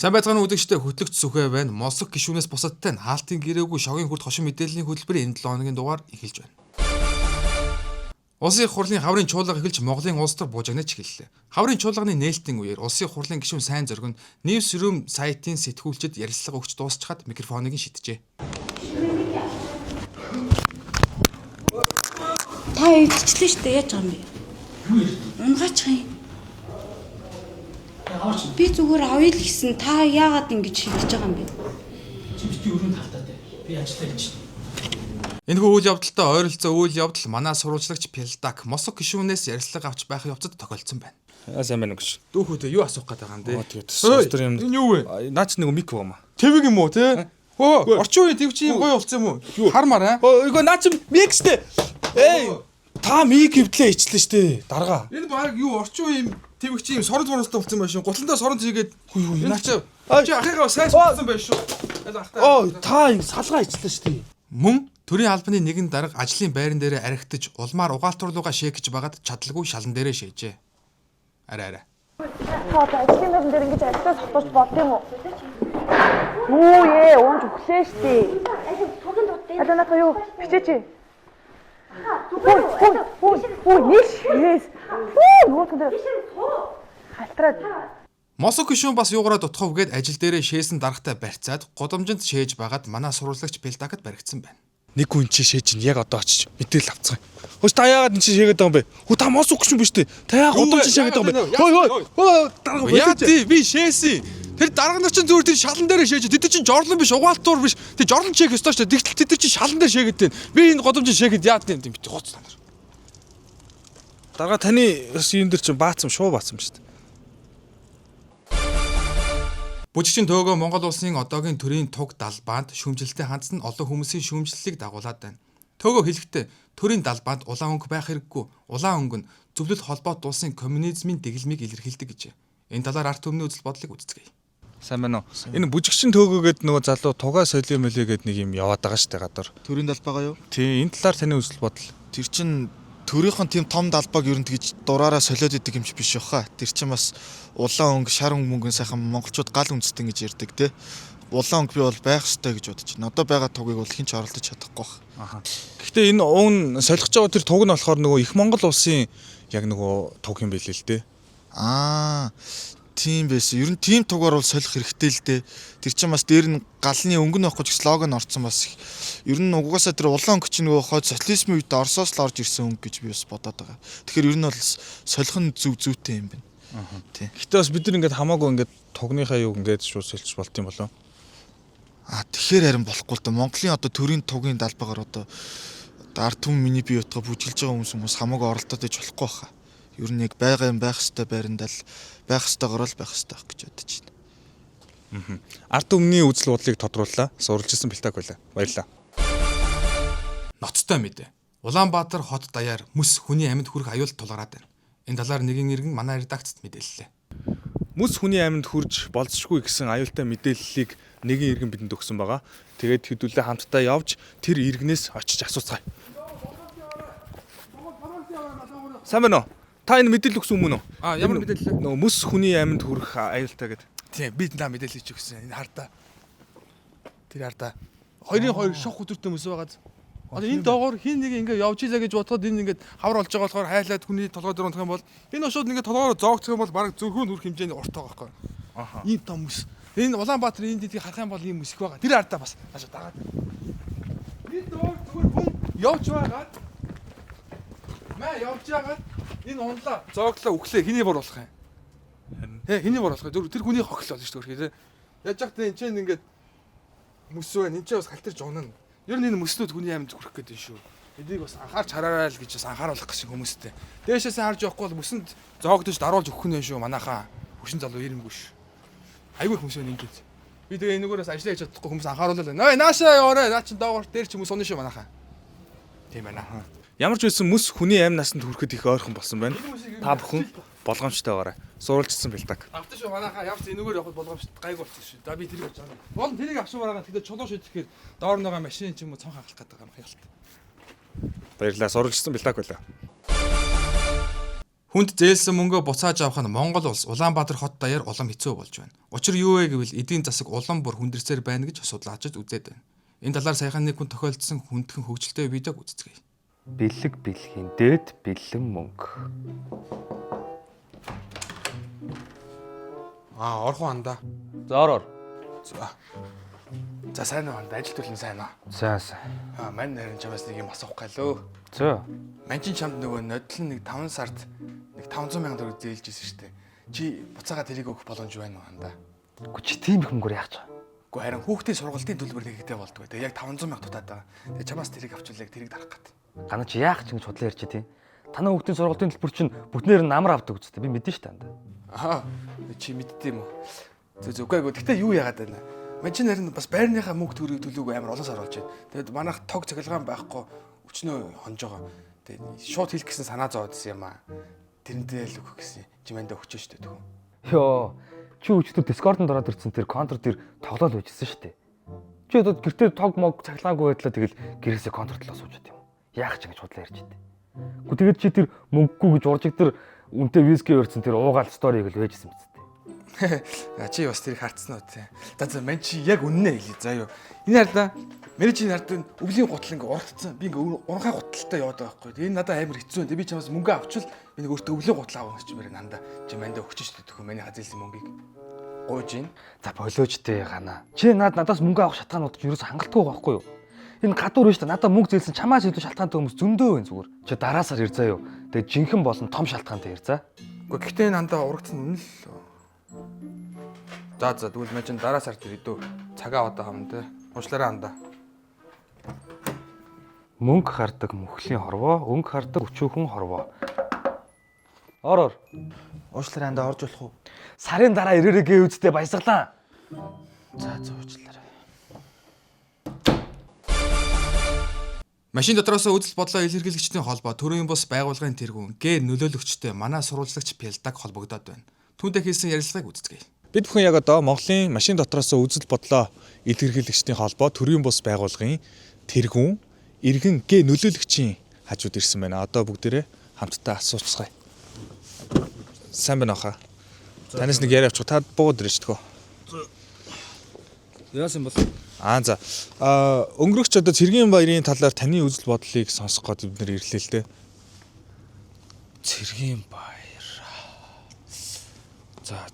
Сайн байцгааны үзэгчдээ хөтлөгч Сүхэ байна. Мосог гишүүнээс бусадтай нь хаалтын гэрээгүй шогийн хүрт хошин мэдээллийн хөтөлбөрийн энэ 7 хоногийн дугаар эхэлж байна. Улсын их хурлын хаврын чуулга эхэлж Монголын улс төр буужагнаж эхэллээ. Хаврын чуулганы нээлтийн үеэр улсын их хурлын гишүүн сайн зориг нь Newsroom сайтын сэтгүүлчид ярилцлага өгч дуусчихад микрофоныг шидчихэ. Та ивдчихлээ шүү дээ. Яаж байгаа юм бэ? Унгаачих юм. Би зүгээр авъя л гэсэн та яагаад ингэж шийдэж байгаа юм бэ? Чи битгий өрөөнд тавтаатай. Би ажиллаа гэж. Энэхүү үйл явдалтай ойролцоо үйл явдал манай сурвалжлагч Пэлдак Мосог гишүүнээс ярилцлага авч байх явцад тохиолдсон байна. Сайн байна гэж. Дүүхүүтэй юу асуух гээд байгаа юм бэ? Тэгээд сустер юм. Энэ юу вэ? Наач нэг мик баама. Тэвэг юм уу те? Хөө, орчин үеийн тэвч юм гоё болсон юм уу? Хармаар аа. Өө наач микстэй. Эй, та мик хөвдлээ ичлээ штэ. Дарга. Энэ баг юу орчин үеийн тэвэгч юм сорон туруултай болсон байх шин. Гутландаа сорон зигээд наач чи ахыгаа сайн болсон байх шүү. Оо, та салгаа ичлээ штэ. Мөн төрийн албаны нэгэн дарга ажлын байран дээрээ архитаж улмаар угаалтурлууга шээгж байгаад чадлагүй шалан дээрээ шээжээ. Арай. Та ажлын байран дээр ингэж ажиллаж сутууч болд юм уу? Юу ээ, уунж өглөө штий. Аланата юу? Бичээч. Yes. Халтраад. Мосог гишүүн бас юугаараа дутхав гээд ажил дээрээ шээсэн даргатай барьцаад гудамжинд шээж байгаад манай сурвалжлагч Пэлдакад баригдсан байна. Нэг хүн чи шээж нь яг одоо очиж мэдээл авцгаая. Хөөс та яагаад энэ чи шээгээд байгаа юм бэ? Хөө та мос өгч юм биш үү? Та яагаад гудамж шээгээд байгаа юм бэ? Хөөе. Дарга Яа тий би шээсэн. Тэр дарга нар чинь зүгээр тэр шалан дээрээ шээж. Тэд чинь жорлон биш угаалтуур биш. Тэр жорлон чээх ёстой шүү дээ. Тэгтэл тэд чинь шалан дээр шээгээд байна. Би энэ гудамжинд шээгээд яад юм бит гоц та нар. Дарга таны юм дээр чинь баацсан шуу баацсан шүү дээ. Бүжигчин төөгөө Монгол улсын одоогийн төрийн туг далбаанд шүүмжлэлтэй хандсан олон хүмүүсийн шүүмжлэлийг дагуулад байна. Төөгөө хэлэхдээ төрийн далбаанд улаан өнгө байх хэрэггүй. Улаан өнгө нь зөвлөл холбоот улсын коммунизмын дэглэмийг илэрхийлдэг гэж. Энэ талаар арт өмнө үзэл бодлыг үздэцгээе. Сайн байна уу? Энэ бүжигчин төөгөөгээд нөгөө залуу тугаа солио мөлийгээд нэг юм яваад байгаа штэ гадар. Төрийн далбагаа юу? Тий, энэ талаар таны үзэл бодол. Тэр чин төрийнхэн тийм том далбааг ер нь тэгж дураараа солиод идэг юм чи биш баха. Тэр чин бас улаан өнгө, шар өнгө сайхан монголчууд гал үндэстэн гэж ярьдаг те. Улаан өнгө би бол байх ёстой гэж бодож байна. Одоо байгаа тугийг бол хинч оролдож чадахгүй бах. Гэхдээ энэ уун солих байгаа тэр туг нь болохоор нөгөө их Монгол улсын яг нөгөө туг юм билээ л дээ. Тийм байсан. Ер нь тийм тугаар бол солих хэрэгтэй л дээ. Тэр чинь бас дээр нь галны өнгө нь байхгүй ч слоган орцсон бас. Ер нь угаасаа тэр улаан өнгө чинь нөгөө хойд социализмын үед Оросоос л орж ирсэн өнгө гэж би бас бодоод байгаа. Тэгэхээр ер нь бол солих нь зүйтэй юм байна. Тийм. Гэтэ бас бид нар ингээд хамаагүй ингээд тугныхаа юу ингээд шууд солих болт юм болоо. Тэгэхээр харин болохгүй л да. Монголын одоо төрийн тугийн далбаагаар одоо ард түмэн миний бие утга бүжиглж байгаа хүмүүс хамаагүй оролдоод иж болохгүй баха. Ер нь яг байгаа юм байх хэвээр байрандаа л байх хэвээр л байх хэвээр гэж бодож байна. Ард өмнөний үзэл бодлыг тодрууллаа. Сурвалжилсан Пэлдак байлаа. Баярлалаа. Ноцтой мэдээ. Улаанбаатар хот даяар мэс хүний амьд хүрэх аюул тулгараад байна. Энэ талаар нэгэн иргэн манай редакцид мэдээллээ. Мэс хүний амьд хүрж болцсохгүй гэсэн аюултай мэдээллийг нэгэн иргэн бидэнд өгсөн байгаа. Тэгээд хэдүүлээ хамтдаа явж тэр иргэнээс очиж асууцгаая. Сайн байна уу? Та энэ мэдээлэл өгсөн юм уу? Ямар мэдээлэл? Нөгөө мэс хүний амьд хүрэх аюултай гэдэг. Тийм би та мэдээлэл хийж өгсөн. Энэ хардаа. Тэр хардаа. 2-2 шох өдөртөө мэс байгаад. Одоо энэ доогоор хин нэг ингээ явж илаа гэж бодоход энэ ингээд хавар болж байгаа болохоор хайлаад хүний толгой дээр унтах юм бол энэ шууд ингээ толгойроо зоогдох юм бол баг зөвхөн нүрх хэмжээний урт байгаа байхгүй. Ийм том мэс. Энэ Улаанбаатар энэ дидийг харах юм бол ийм мэс их байгаа. Тэр хардаа бас хаашаа дагаад. Энэ доогоор зүгээр хүн явж байгаад явж байгаад энэ унлаа зооглоо өглөө хэний бор болох юм. Хэний бор болох юм. Тэр хүний хохил болно шүү дээ. Яаж яхад энэ чинь ингээд мэс байна. Энд чинь бас халтарж унана. Ер нь энэ мөснүүд хүний амьд хүрэх гэдэг юм шүү. Эдийг бас анхаарч хараарай л гэж бас анхааруулах гэсэн хүмүүстэй. Дээшээс харж явахгүй бол мөсөнд зоогдож даруулж өгөх нь шүү манайхаа. Хөшин залуу ирэмгүй ш. Айгүй хүмүүс байна ингэж. Би тэгээ энэгээрээс ажиллаа хийж чадахгүй хүмүүс анхаарууллаа. Нөө наашаа яваарай. Наа чин доогоор дээр ч хүмүүс унаа шүү манайхаа. Тийм байна. Ямар ч байсан мэс хүний амь насанд хүрэхэд их ойрхон болсон байна. Та бүхэн болгоомжтой байгаарай. Сурвалжилсан Пэлдак. Автаа шүү манайхаа явц энэгээр явахд болгоомжтой гайгүй болсон шүү. За би тэрийг авч байгаа. Бол тэрийг авсан байгаа. Тэгтээ чулуу шидэхээр доор нэг машин ч юм уу цонх хангалах гэдэг юм хялт. Баярлалаа. Сурвалжилсан Пэлдак байлаа. Хүнд зээлсэн мөнгөө буцааж авах нь Монгол улс Улаанбаатар хот даяар улам хэцүү болж байна. Учир юу вэ гэвэл эдийн засаг улам бүр хүндэрсээр байна гэж судлаачид үзээд байна. Энэ талаар саяхан нэг хүн тохиолдсон хүндхэн хөгжилтэй видеог үзцгээе. Бэлэг бэлгийн дээд бэлэн мөнгө. Орхон андаа. За ороор. За сайн уу? Ажил төлн сайн уу? За сайн. Мань нарийн чамаас нэг юм асуух галөө. За. Мань чинь чамд нөгөө нодлон нэг 5 сард нэг 500 сая төгрөг зээлж ирсэн шүү дээ. Чи буцаага тэрийг өгөх боломж байна уу андаа? Үгүй чи тийм их мөнгөөр яах вэ? Гэхдээ харин хүүхдийн сургалтын төлбөр нэгтэй болдгоо. Тэгээ яг 500 сая дутаад байгаа. Тэгээ чамаас тэрийг авчвал яг тэрийг дарах гэдэг. Гана чи яах ч ингэж худлаа ярьж тийм. Танаа хүүхдийн сургалтын төлбөр чинь бүтнээр нь намар авдаг үстэй. Би мэдэн шүү дээ. Чи мэддэм үү? Үгүй. Гэхдээ юу яагаад байна? Мань чинь харин бас байрныхаа мөнгө төрийг төлөөгүй амар олон сар болж байна. Тэгээд манайх тог цахилгаан байхгүй өчнөө хонж байгаа. Тэгээд шууд хэлэх гэсэн санаа зовоодсэн юм аа. Тэрнтэй л өгөх гэсэн. Чи мандаа өгч штэ төгөө. Йоо. Чи өчтөр Discord-д ороод ирсэн тэр контр дээр тоглоал байжсэн шүү дээ. Чи одоо гэртээ тог мог цахилгаагүй байдлаа тэгэл гэрээсээ контр талаа суучаад юм. Яах ч ингэж худлаа ярьж идэв. Гэхдээ тэгээд чи тэр мөнгөгүй гэж уржиг тэр үнтэй виски өрцөн тэр уугаал сториг л байжсэн биз дээ. Чи бас тэрийг хартсан уу те. За мань чи яг үннээ хэлээ. За юу. Энэ хардаа миний чи нард өвлийн гутал ингээ урагдсан. Би ингээ урхаа гуталтай яваад байгаа байхгүй. Энэ надад амар хэцүү байна. Би чамаас мөнгө авчвал би нэг өөртөө өвлийн гутал авах гэж мэрэ нандаа. Чи мандаа өгч штэ төхөө миний хазилсан мөнгийг гуйж ийн. За болоочтэй гана. Чи надаас мөнгө авах шалтгаанууд ч ерөөс хангалтгүй байгаа байхгүй юу? Энэ гадуур биш та надад мөнгө зээлсэн чамаас илүү шалтгаантай хүмүүс зөндөө байна зүгээр. Чи дараасаар ир заа юу. Тэгээд жинхэнэ болон том шалтгаантай ир заа. Гэхдээ гэхдээ нандаа урагдсан үнэ л. За тэгвэл мань чин дараа сард ирдөө цагаа одоо хам те. Уучлаарай андаа. Мөнгө хардаг мөхлийн хорвоо, өнгө хардаг өчүүхэн хорвоо. Ороор. Уучлаарай андаа орж болох уу? Сарын дараа ирээрээ гээ үсттэй баясгалаа. За уучлаарай. Машин дотроос үзэл бодлоо илэрхийлэгчдийн холбоо төрийн бус байгууллагын тэргүүн гээ нөлөөлөгчтэй манай сурвалжлагч Пелдаг холбогдоод байна. Түүнтэй хийсэн ярилцлагыг үздэцгээе. Бид бүхэн яг одоо Монголын машин дотроос үзэл бодлоо илэрхийлэгчдийн холбоо төрийн бус байгууллагын тэргүүн иргэн гээ нөлөөлөгчийн хажууд ирсэн байна. Одоо бүгдээрээ хамтдаа асууцгаая. Сайн байна уу хаа? Танаас нэг яриа авчих. Та буугаад ирж тгөө. Яасан бол? За. Өнгөрөгч одоо Цэргийн баярын талаар таны үзэл бодлыг сонсох гээд бид нэр ирлээ л дээ. Цэргийн баяр. За.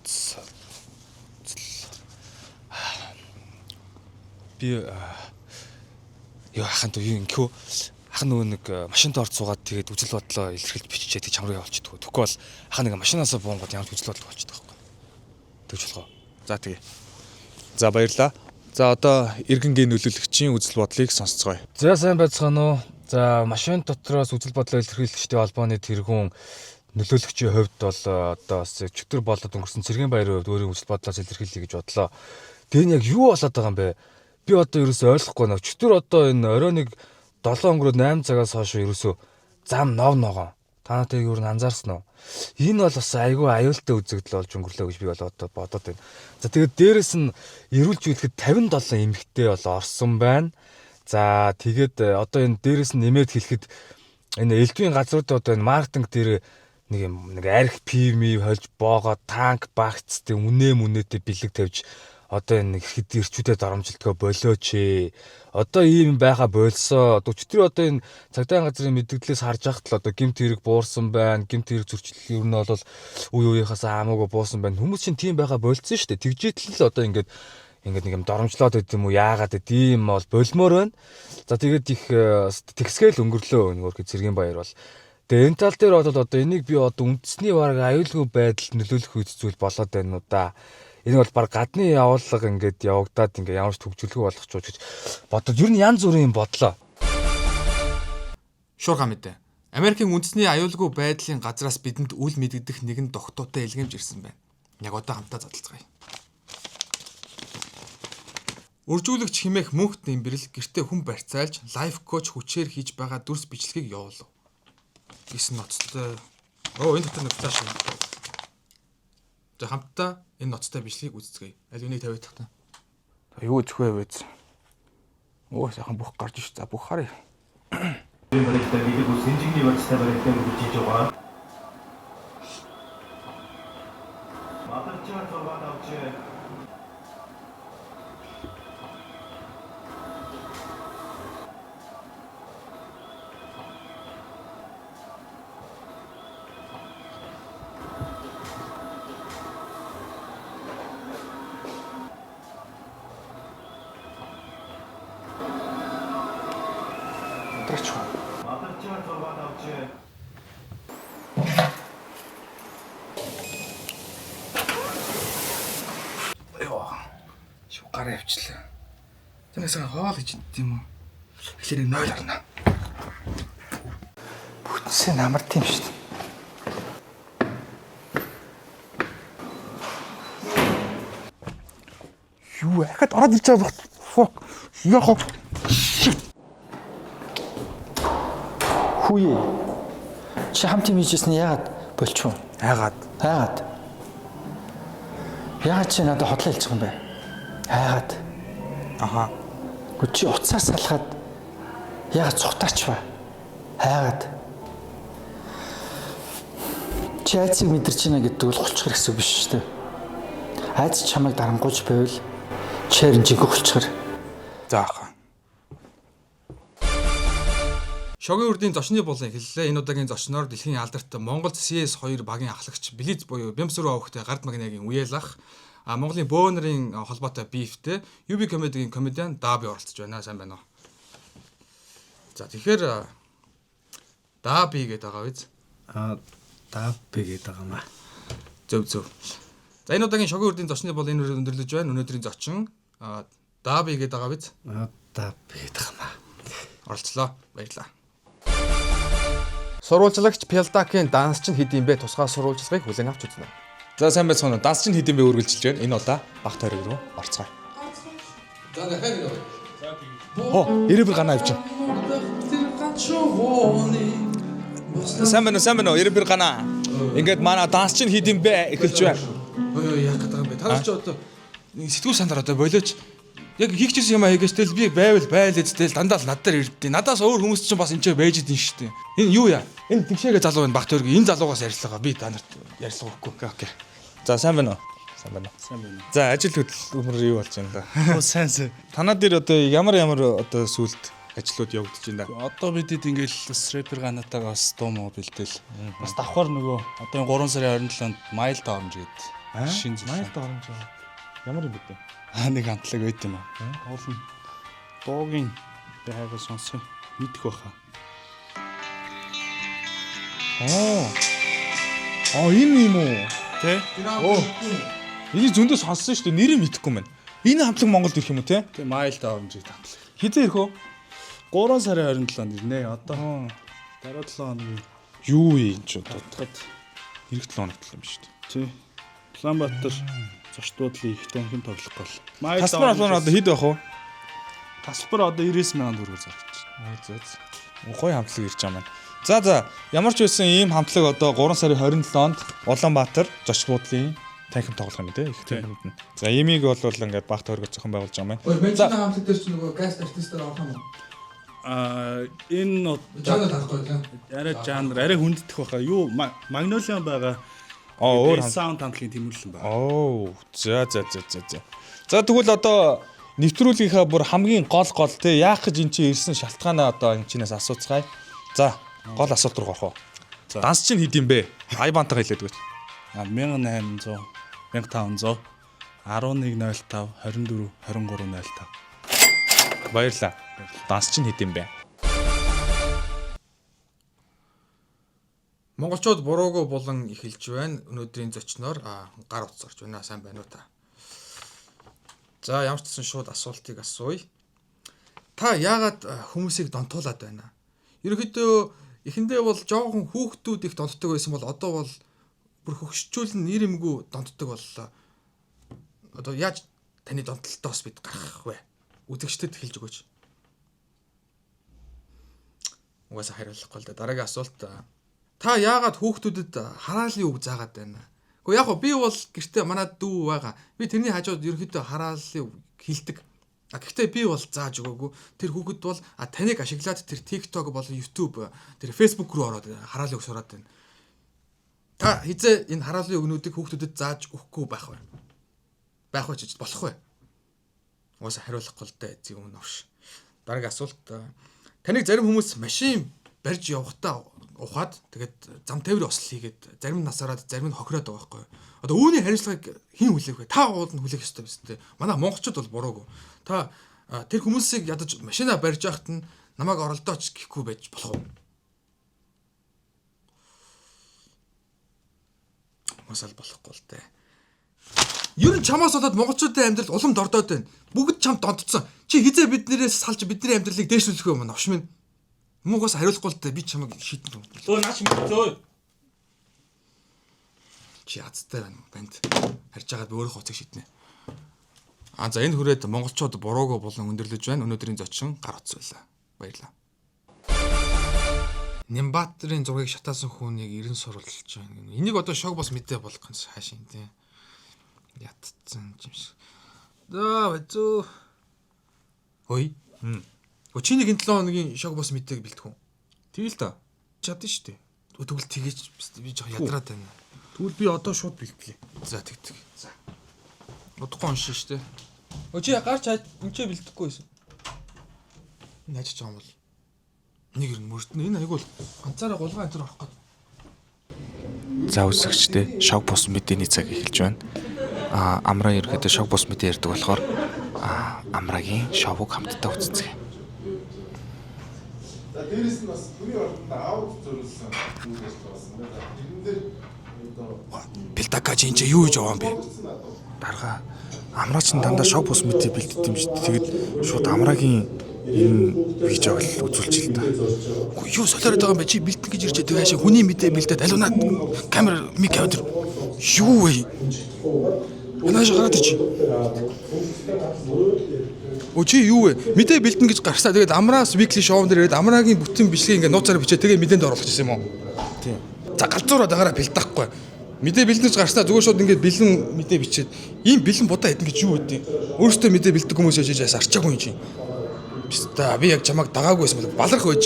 Би яа ханд юу ингэв? Ах нөгөө нэг машинт орж суугаад тэгээд үзэл бодлоо илэрхийлж биччихээ тэг чам руу явуулчихдаг. Тэгэхгүй бол ах нэг машинаасаа буунгууд ямар үзэл бодлоо болчихдог байхгүй. Тэгж болох уу? За тэгээ. За баярлаа. За одоо иргэнгийн нөлөөлөгчийн үзэл бодлыг сонсцгоё. За сайн байцгаана уу. За машин дотроос үзэл бодлоо илэрхийлэгчдийн холбооны тэргүүн нөлөөлөгчийн хувьд бол одоо бас чөтгөр болоод өнгөрсөн Цэргийн баярын хувьд өөрийн үзэл бодлоос илэрхийлье гэж бодлоо. Тэгээ яг юу болоод байгаа юм бэ? Би одоо ерөөсөй ойлгохгүй нав. Чөтгөр одоо энэ орой нэг 7 өнгөрөөд 8 цагаас хойш ерөөсөө зам нов ногоо. Та нарт юу н анзаарсан уу? Энэ бол бас айгүй аюултай үзэгдэл болж өнгөрлөө гэж би бол одоо бодоод байна. За тэгээд дээрэс нь эрүүлж үлдэхэд 57 эмэгтэй бол орсон байна. За тэгээд одоо энэ дээрэс нь нэмээд хэлэхэд энэ элдвийн газруудад одоо энэ маркетинг дээр нэг арх пивми холж боогоо танк багцтай үнээтэй бэлэг тавьж одоо энэ ихэд ирчүүдэд оромжилтгоо болооч ээ. Одоо ийм байха болсоо. Өчтөр одоо энэ цагдаагийн газрын мэдгдлээс харж байхад л одоо гимт хэрэг буурсан байна. Гимт хэрэг зөрчлөл ер нь бол үе үеийнхээс хамаагүй буусан байна. Хүмүүс чинь тийм байха болцсон шүү дээ. Тэгжээтэл л одоо ингээд нэг юм доромжлоод байд юм уу? Яагаад гэдэм бол болмоор байна. За тэгээд их тэгсгээл өнгөрлөө нөгөө Цэргийн баяр бол. Тэгээ энэ тал дээр бол одоо энийг би одоо үндэсний баг аюулгүй байдалд нөлөөлөх зүйл болоод байна уу да. Энэ бол баг гадны явуулга ингээд явагдаад ингээд ямар ч төгжүүлгүй болох ч гэж бодод ер нь янз бүрийн бодлоо. Шуурга мэдээ. Америкийн үндэсний аюулгүй байдлын газраас бидэнд үл мэдэгдэх нэгэн тогтоотой илгээмж ирсэн байна. Яг одоо хамтдаа задлацгаая. Үржүүлэгч хэмээх мөнхт нэмбэрэл гэртээ хүн барьцаалж лайф коуч хүчээр хийж байгаа дүрс бичлэгийг явуулав. Гэсэн ноцтой. Энэ дотор нэг флаш байна. За хамтдаа энэ ноцтой бичлэгийг үздэцгээе. Аль үнийг тавиад тахтаа. Юу зөх вэ вэ? Сайхан бүх гарч ш. За бүх харъя. Энэ баригдаа бидэг үс инженерийн барьцтай баригдаа үржиж байгаа. Шив гараа явчлаа. Тэрнээс хоол гэж юм уу? Эхлээд 0 орно. Бүтсэн намарт юм шүү дээ. Юу яхад ороод ирж байгаа баг. Fuck. Яах вэ? Хүүе. Чи хамт юм хийжсэн нь яагаад болчихв? Хайгаад. Яагаад чи надад хотлоо хэлчих юм бэ? Хайгаад. Аха. Гү чи уцаас салгаад яагаад цухтаач ба? Хайгаад. Чи айцыг мэдэрч байна гэдэг бол голчхор гэсэн үг биш шүү дээ. Айц чамайг дарангуйж байвал чээр жинхэнэ голчхор. Заах. Шогийн үрдийн зочны болон эхэллээ. Энэ удаагийн зочноор дэлхийн алдарт Монгол CS2 багийн ахлагч Близ буюу Бямсруу авахтай гард магнагийн Уялах, Монголын Бөөнрийн холбоотой Бифтэй UB комедигийн комедиан Даби оролцож байна. Сайн байна уу? За тэгэхээр Даби гэдэг байгаа биз? Даби гэдэг байгаа маа. Зөв. За энэ удаагийн шогийн үрдийн зочны бол энэ өндөрлөж байна. Өнөөдрийн зочин Даби гэдэг байгаа биз? Даби гэдэг байгаа маа. Оролцлоо. Баярлалаа. Сурвалжлагч Пялдакийн данс чинь хэд юм бэ? Тусгай сурвалжлагыг хүлээн авч үзнэ. За сайн байцгаана. Данс чинь хэд юм бэ үргэлжилж байна. Энэ удаа багт хориг руу орцгоё. За дахиад нэг. Хоо, ирээбэр ганаа авчин. Сайн байна уу? Ирээбэр ганаа. Ингээд манай данс чинь хэд юм бэ? Эхэлж байна. Ой яах гэдэг юм бэ? Та нар ч одоо сэтгүүл санаар одоо болооч яг хийчихсэн юм хийгээстэл би байвал эцтэл дандаа л над дээр ирдээ. Надаас өөр хүмүүс ч бас энэ ч байж идэв шүү дээ. Энэ юу яа? Энэ тэгшээгээ залуу байна багт өргө. Энэ залуугаас ярьцлага би та нарт ярьцлага өгөхгүй. Окей. За сайн байна уу? За ажил хөдөлмөр юу болж байна да? Сайн. Танаа дээр одоо ямар одоо сүлд ажлууд явагдаж байна да? Одоо бидэд ингээл рэпер ганатаага бас дуу муу бэлдээл. Бас давхар нөгөө одоо 3 сарын 27-нд Майл Даорамж гэдэг шинэ зүйл. Майл Даорамж. Ямар юм бэ? Нэг хамтлаг байт юм аа. Уул нь дуугийн байгааг сонсох мэдэх байхаа. Энэ юм уу? Тэ? Энийг зөндөө сонссон шүү дээ. Нэрийг мэдэхгүй байна. Энэ хамтлаг Монголд ирэх юм уу те? Тэ Майл Даорамж гэдэг хамтлаг. Хэдэн ирэх үү? 3 сарын 27-нд ирнэ. Одоо дараа 7 хоногийн Юу юм ч одоо ирэх 7 хоногт юм шүү дээ. тий. Улаанбаатар зочдуудлын их тонхон тоглох гол. Тасбар одоо хэд байх вэ? Тасбар одоо 99,000 төгрөг зарж байна. Гоё хамтлаг ирж байгаа маань. За ямар ч байсан ийм хамтлаг одоо 3 сарын 27-нд Улаанбаатар зоч буудлын танхим тоглох юм тий. Их танхимд нь. За имийг бол ингээд багт хоригд зохион байгуулж байгаа маань. Ой бензин хамтлаг дээр ч нөгөө газ артистээр авах юм уу? Энэ Жанр тарахгүй тийм. арай жанр арай хүнддэх байхаа. Юу Magnolia байгаа. Өөр саунд хамтлагийн тэмүүлсэн байна. За. За тэгвэл одоо нэвтрүүлгийнхаа бүр хамгийн гол те яах гэж эн чинь ирсэн шалтгаанаа одоо энэ чинээс асууцгаая. За гол асуулт руу орох уу. Данс чинь хэд юм бэ? Айбантаа хэлээд өгөөч. 1800 1500 1105 24 2305. Баярлаа. Данс чинь хэд юм бэ? Монголчууд буруугүй болон эхэлж байна. Өнөөдрийн зочноор гар утас орж байна. Сайн байна уу та? За ямар ч гэсэн шууд асуултыг асууя. Та яагаад хүмүүсийг донтуулад байна? Ерөнхийдөө эхэндээ бол жоохон хүүхдүүд их донтдог байсан бол одоо бол бүр хөгшчүүлэн нэр юмгүй донтдог боллоо. Одоо яаж таны донтолтоос бид гарах вэ? Үзэгчдэд хэлж өгөөч. Угаасаа хариулахгүй л да. Дараагийн асуулт. Та яагаад хүүхдүүдэд хараалын үг заагаад байна? Гэхдээ яг би бол гэртээ манай дүү байгаа. Би тэрний хажууд ерөнхийдөө хараалын үг хэлдэг. Гэхдээ би бол зааж өгөөгүй. Тэр хүүхэд бол таныг ашиглаад тэр TikTok болон YouTube тэр Facebook руу ороод хараалын үг сураад байна. Та хизээ энэ хараалын өгнүүдийг хүүхдүүдэд зааж өгөхгүй байх вэ? Байх вэ гэж болох вэ? Уусаа хариулахгүй л дээ эцэг өмнө овш. Дараагийн асуулт. Таныг зарим хүмүүс машин барьж явахдаа ухаад тэгээд зам тээвэр осол хийгээд зарим нь насаараад зарим нь хохироод байгаа байхгүй. Одоо үүний хариуцлагыг хэн хүлээх вэ? Та уул нь хүлээх ёстой биз дээ. Манай монголчууд бол буруугүй. Та тэр хүмүүсийг ядаж машина барьж яхад нь намайг оролдооч гэхгүй байж болох уу? Масал болохгүй л дээ. Ер нь чамаас болоод монголчуудын амьдрал улам дордоод байна. Бүгд чамд донтцсон. Чи хизээ биднээс салж бидний амьдралыг дээшлүүлэх юм навш минь. Муугаас хариулахгүй л дээ би чамайг шийдэн. Өө наач зөө. Чи язтай байна банд. Харж байгаа би өөрөө хоцыг шийднэ. За энэ хүрээд монголчууд буруугүй болон өндөрлөж байна. Өнөөдрийн зочин гар утас байлаа. Баярлалаа. Нямбатрын зургийг шатаасан хүнийг 90 сурвалж байна. Энийг одоо шог бас мэдээ болох юм хаашийн тий. Ятцсан юм шиг. Зөө. Ой. Чиний энэ 7 хоногийн шог бос мэдээг бэлтгэв. Тэгэл та. Чадна шүү дээ. Тэгвэл тгийж би жоо ядраад байна. Тэгвэл би одоо шууд бэлтгэе. За тэгтэг. За. Удахгүй уншин шүү дээ. Чи гарч энэ бэлтгэхгүй байсан. Энэ ажиж байгаа юм бол нэг юм мөрднө. Энэ айгуул ганцаараа гулган энэ төр авах гээд. За үсгчтэй шог бус мэдээний цаг эхэлж байна. Амраа ерөөдөө шог бус мэдээ ярьдаг болохоор амрагийн шовыг хамтдаа үцэцгээе. За дээрэс нь бас хүний ордонд аауд зөриулсэн хүмүүс байсан. Тэрэн дээр Бэлтакач энэ юу гэж яваан бэ? Дарга амраач нь дандаа шог бус мэдээ бэлддэг юм шүү дээ. Тэгэд шууд амраагийн энэ видеог л үзүүлж ил та. Юу солиороод байгаа юм бэ? Чи бэлтэн гэж ирж байгаа хаашаа хүний мэдээ бэлдээд алунаа камер мик аваад юу вэ? Унааш гараад чи. Чи юу вэ? Мэдээ бэлдэн гэж гарсаа тэгээд амраас weekly show дээр ирээд амраагийн бүтэн бичлэгийг ингээ нууцаараа бичээ тэгээд мэдээнд оруулах гэсэн юм уу? Тийм. За галзуураад байгаараа бэлдэхгүй. Мэдээ бэлдэж гарснаа зүгээр шууд ингээ бэлэн мэдээ бичээд ийм бэлэн будаа хэдэн гэж юу гэдэг. Өөрөөсөө мэдээ бэлдэг хүмүүс яж арчаагүй юм чинь. Би яг чамайг дагаагүй байсан бол баларх байж.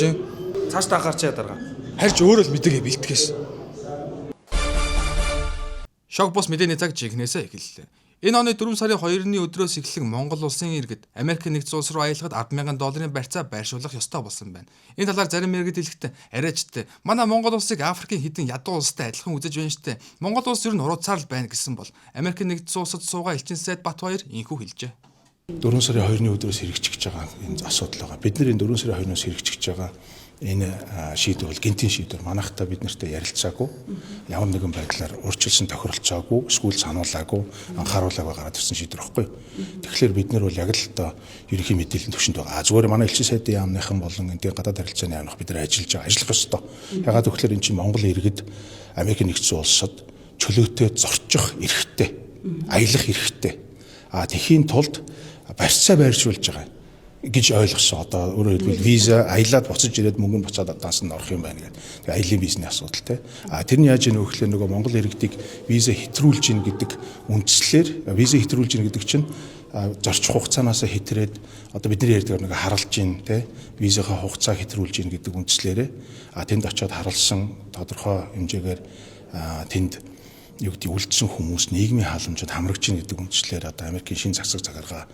Цааш та гарч яа дарга. Харж өөрөө л мэдээгээ бэлтгэхээс. Шог бос мэдээний цаг жигнэсээ эхэллээ. Энэ оны 4 сарын 2-ны өдрөөс эхлэн Монгол улсын иргэд Америк нэгдсэн улс руу аялахад 10,000 долларын барьцаа байршуулах ёстой болсон байна. Энэ талаар зарим иргэд хэлэхдээ арайчтай манай Монгол улсыг Африкийн хэдэн ядуу улстай адилхан үзэж байна штэ. Монгол улс ер нь урууцаар л байна гэсэн бол Америк нэгдсэн улсад суугаа элчин сайд Батбаяр инхүү хэлжээ. 4 сарын 2-ны өдрөөс хэрэгжиж байгаа энэ асуудал байгаа. Бид нар энэ 4 сарын 2-ноос хэрэгжиж байгаа энэ шийдвэр бол гинтийн шийдвэр. Манайхтай бид нартай ярилцаагүй. Ямар нэгэн байдлаар урьдчилсан тохиролцоогүй, эсвэл сануулаагүй, анхааруулаагүй гараад ирсэн шийдвэр байхгүй. Тэгэхээр бид нар бол яг л одоо ерөнхий мэдээллийн төвшөнд байгаа. Зүгээр манай элчин сайдын яамныхан болон энэ гадаад харилцааны яамнах бид нар ажиллаж байгаа. Ажиллах ёстой. Ягаад гэвэл энэ чинь Монгол иргэд Америк нэгдсэн улсад чөлөөтэй зорчих эрхтэй, аялах эрхтэй. Тэхийн тулд барьцаа байршуулж байгаа гэж ойлгосон. Одоо өөрөөр хэлбэл виза аялаад буцаж ирээд мөнгө нь буцаад данс нь орох юм байна гэдэг. Тэгээ аялын визний асуудал те. Тэрний яаж яах вэ гэхээр нөгөө Монгол иргэдийг виза хэтрүүлж ийн гэдэг үндслээр виза хэтрүүлж ийн гэдэг чинь зорчих хугацаанаас хэтрээд одоо бидний ярьдаг нэг харалж ийн те. Визаха хугацаа хэтрүүлж ийн гэдэг үндслээрээ тэнд очиод харалсан тодорхой хэмжээгээр тэнд юу гэдэг үлдсэн хүмүүс нийгмийн халамжид хамрагч ийн гэдэг үндслээр одоо Америкийн шин засаг захиргаа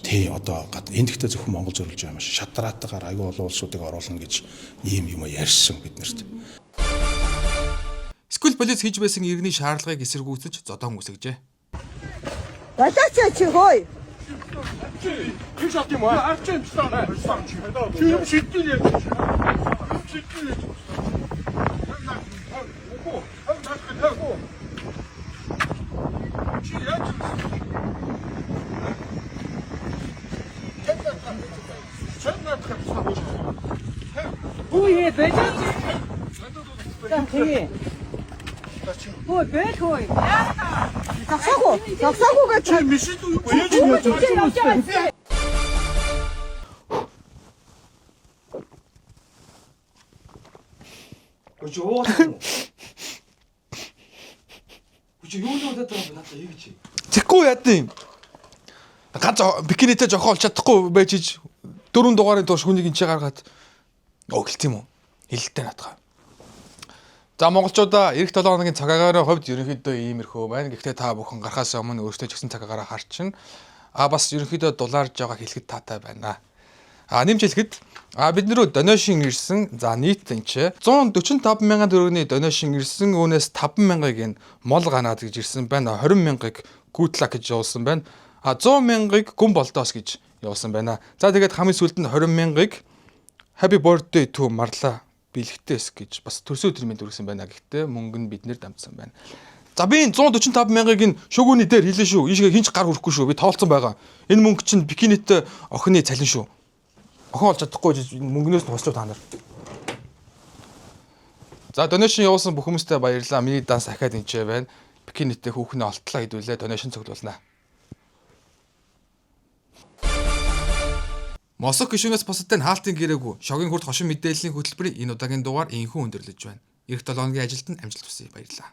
тий одоо энэ дэхтэй зөвхөн Монгол зориулж байгаа юм шиг шатраатагаар аюул олон улсуудыг оруулна гэж ийм юм ярьсан биднэрт. Скул полиц хийж байсан иргэний шаардлагыг эсэргүүцэж зодон үсгэжээ. Болооч чи хөөе. Чи шат юм аа? Арчин таа. Чи юм шийдэл яа. Шийдэл. Чи яаж Ой, бэлэн. Тэгээ. Ой, бэлэн. Таксаагүй гэж чи мишид юу яаж Өчөө юу? Өчөө юу надад надад юу гэж. Тэгэхгүй яа гэв. Ганц бикинитэй жохоо олж чадахгүй байж ич 4 дугаарын турш хүнийг энэ гаргаад өглөлт юм уу? Хилэлтэй наатгаа. За монголчуудаа эх 7 хоногийн цаг агаараа хувьд ерөнхийдөө иймэрхүү байна. Гэхдээ та бүхэн гарахаас өмнө өөрсдөө ч гэсэн цаг агаараа харчин. Бас ерөнхийдөө дулаарж байгаа хэлэхэд таатай байна. Нэмж хэлэхэд бид нэрөө донешин ирсэн. За нийт энэ 145 мянган төгрөгийн донешин ирсэн. Үүнээс 5 мянгаыг нь мол ганаад гэж ирсэн байна. 20 мянгаыг гүйтлак гэж явуулсан байна. 100 мянгаыг гүн болдоос гэж явуулсан байна. За тэгээд хамгийн сүүлд нь 20 мянгаыг Happy birthday to Marla бэлгтээс гэж бас төрсөө төрмийн дүрсэн байна. Гэхдээ мөнгө нь биднэр дамжсан байна. За би 145 мянгаыг нь шүгүүний дээр хийлээ шүү. Ийшгээ хинч гар хүрэхгүй шүү. Би тоолцсон байгаа. Энэ мөнгө чинь бикинитэй охины цалин шүү. Охин олж чадахгүй мөнгнөөс нь хусчуу та нар. За донешн явуулсан бүх хүмүүстээ баярлалаа. Миний данс ахаад энчээ байна. Бикинитэй хүүхнээ олтлоо хэдүүлээ. Донешн цуглуулнаа. Мосок гишүүнээс бусадтай хаалтын гэрээгүй шогийн хурд хошин мэдээллийн хөтөлбөрийн энэ удаагийн дугаар инхүү өндөрлөж байна. Эх 7 хоногийн ажилд нь амжилт хүсье. Баярлалаа.